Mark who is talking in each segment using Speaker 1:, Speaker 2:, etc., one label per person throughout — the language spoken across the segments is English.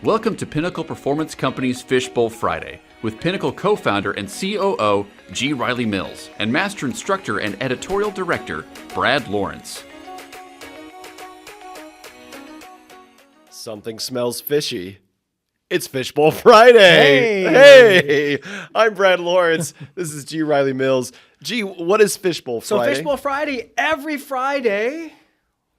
Speaker 1: Welcome to Pinnacle Performance Company's Fishbowl Friday with Pinnacle co-founder and COO G. Riley Mills and master instructor and editorial director Brad Lawrence.
Speaker 2: Something smells fishy. It's Fishbowl Friday. Hey, I'm Brad Lawrence. This is G. Riley Mills. G, what is Fishbowl Friday?
Speaker 3: So Fishbowl Friday, every Friday,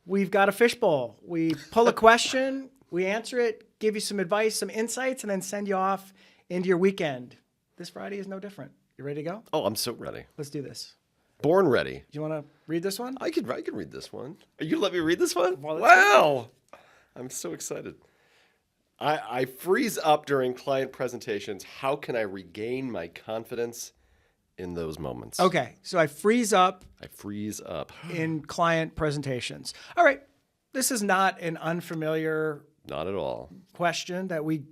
Speaker 3: we've got a fishbowl. We pull a question, we answer it, give you some advice, some insights, and then send you off into your weekend. This Friday is no different. You ready to go?
Speaker 2: Oh, I'm so ready.
Speaker 3: Let's do this.
Speaker 2: Born ready.
Speaker 3: Do you want to read this one?
Speaker 2: I can read this one. Are you let me read this one?
Speaker 3: Well,
Speaker 2: wow. I'm so excited. I freeze up during client presentations. How can I regain my confidence in those moments?
Speaker 3: Okay, so I freeze up
Speaker 2: in
Speaker 3: client presentations. All right, this is not an unfamiliar
Speaker 2: Not at all.
Speaker 3: question that we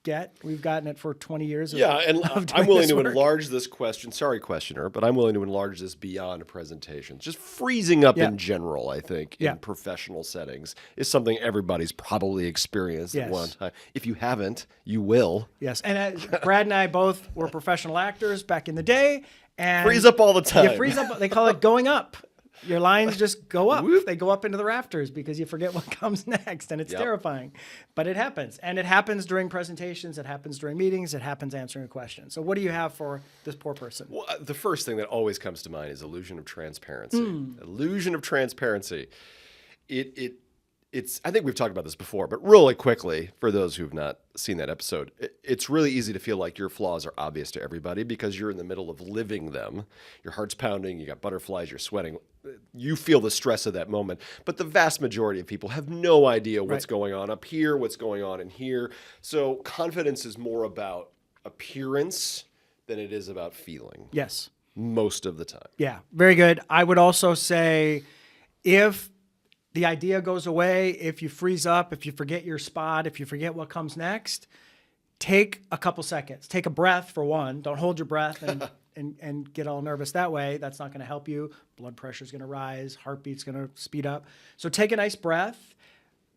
Speaker 3: get. We've gotten it for 20 years.
Speaker 2: And I'm willing to enlarge this question. Sorry, questioner, but I'm willing to enlarge this beyond presentations. Just freezing up in general, I think, in professional settings is something everybody's probably experienced at one time. If you haven't, you will.
Speaker 3: Yes, and Brad and I both were professional actors back in the day. And
Speaker 2: freeze up all the time.
Speaker 3: You freeze up. They call it going up. Your lines just go up. They go up into the rafters because you forget what comes next, and it's terrifying. But it happens. And it happens during presentations. It happens during meetings. It happens answering a question. So what do you have for this poor person?
Speaker 2: Well, the first thing that always comes to mind is illusion of transparency. Illusion of transparency. It's. I think we've talked about this before, but really quickly, for those who've not seen that episode, it's really easy to feel like your flaws are obvious to everybody because you're in the middle of living them. Your heart's pounding, you got butterflies, you're sweating. You feel the stress of that moment. But the vast majority of people have no idea what's going on up here, what's going on in here. So confidence is more about appearance than it is about feeling.
Speaker 3: Yes.
Speaker 2: Most of the time.
Speaker 3: Yeah, very good. I would also say if the idea goes away, if you freeze up, if you forget your spot, if you forget what comes next, take a couple seconds. Take a breath for one. Don't hold your breath and get all nervous that way. That's not going to help you. Blood pressure is going to rise. Heartbeat's going to speed up. So take a nice breath.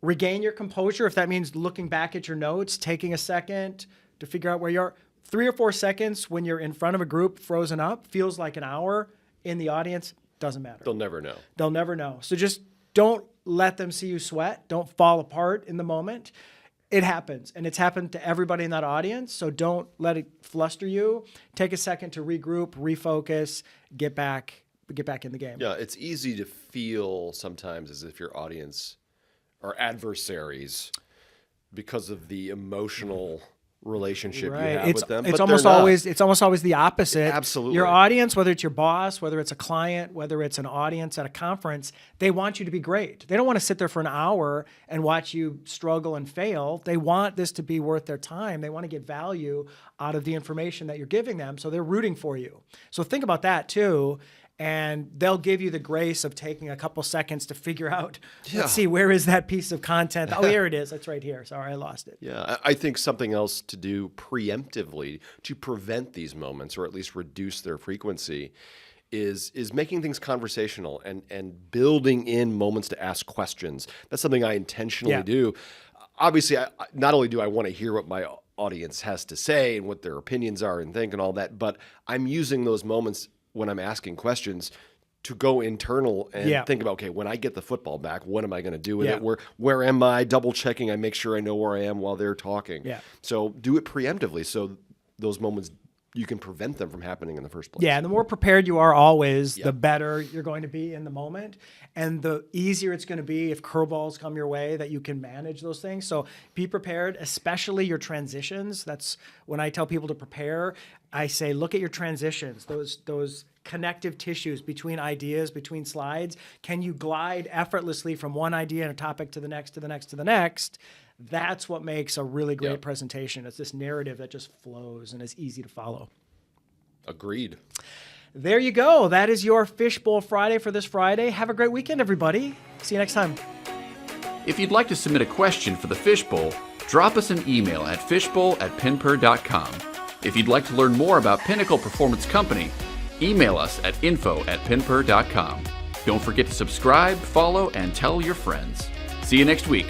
Speaker 3: Regain your composure. If that means looking back at your notes, taking a second to figure out where you are. 3 or 4 seconds when you're in front of a group frozen up feels like an hour. In the audience, doesn't matter.
Speaker 2: They'll never know.
Speaker 3: They'll never know. So just don't let them see you sweat. Don't fall apart in the moment. It happens, and it's happened to everybody in that audience, so don't let it fluster you. Take a second to regroup, refocus, get back in the game.
Speaker 2: Yeah, it's easy to feel sometimes as if your audience are adversaries because of the emotional relationship you have with them.
Speaker 3: It's almost always the opposite.
Speaker 2: Absolutely.
Speaker 3: Your audience, whether it's your boss, whether it's a client, whether it's an audience at a conference, they want you to be great. They don't want to sit there for an hour and watch you struggle and fail. They want this to be worth their time. They want to get value out of the information that you're giving them. So they're rooting for you. So think about that too. And they'll give you the grace of taking a couple seconds to figure out, let's see, where is that piece of content? Oh, here it is. It's right here. Sorry, I lost it.
Speaker 2: Yeah, I think something else to do preemptively to prevent these moments or at least reduce their frequency is making things conversational and building in moments to ask questions. That's something I intentionally do. Obviously, not only do I want to hear what my audience has to say and what their opinions are and think and all that, but I'm using those moments when I'm asking questions to go internal and think about, okay, when I get the football back, what am I going to do with it? Where am I? Double checking. I make sure I know where I am while they're talking.
Speaker 3: Yeah.
Speaker 2: So do it preemptively so those moments, you can prevent them from happening in the first place.
Speaker 3: Yeah, and the more prepared you are always, the better you're going to be in the moment. And the easier it's going to be if curveballs come your way that you can manage those things. So be prepared, especially your transitions. That's when I tell people to prepare. I say, look at your transitions, those connective tissues between ideas, between slides. Can you glide effortlessly from one idea and a topic to the next, to the next, to the next? That's what makes a really great presentation. It's this narrative that just flows and is easy to follow.
Speaker 2: Agreed.
Speaker 3: There you go. That is your Fishbowl Friday for this Friday. Have a great weekend, everybody. See you next time.
Speaker 1: If you'd like to submit a question for the Fishbowl, drop us an email at fishbowl@pinper.com. If you'd like to learn more about Pinnacle Performance Company, email us at info@pinper.com. Don't forget to subscribe, follow, and tell your friends. See you next week.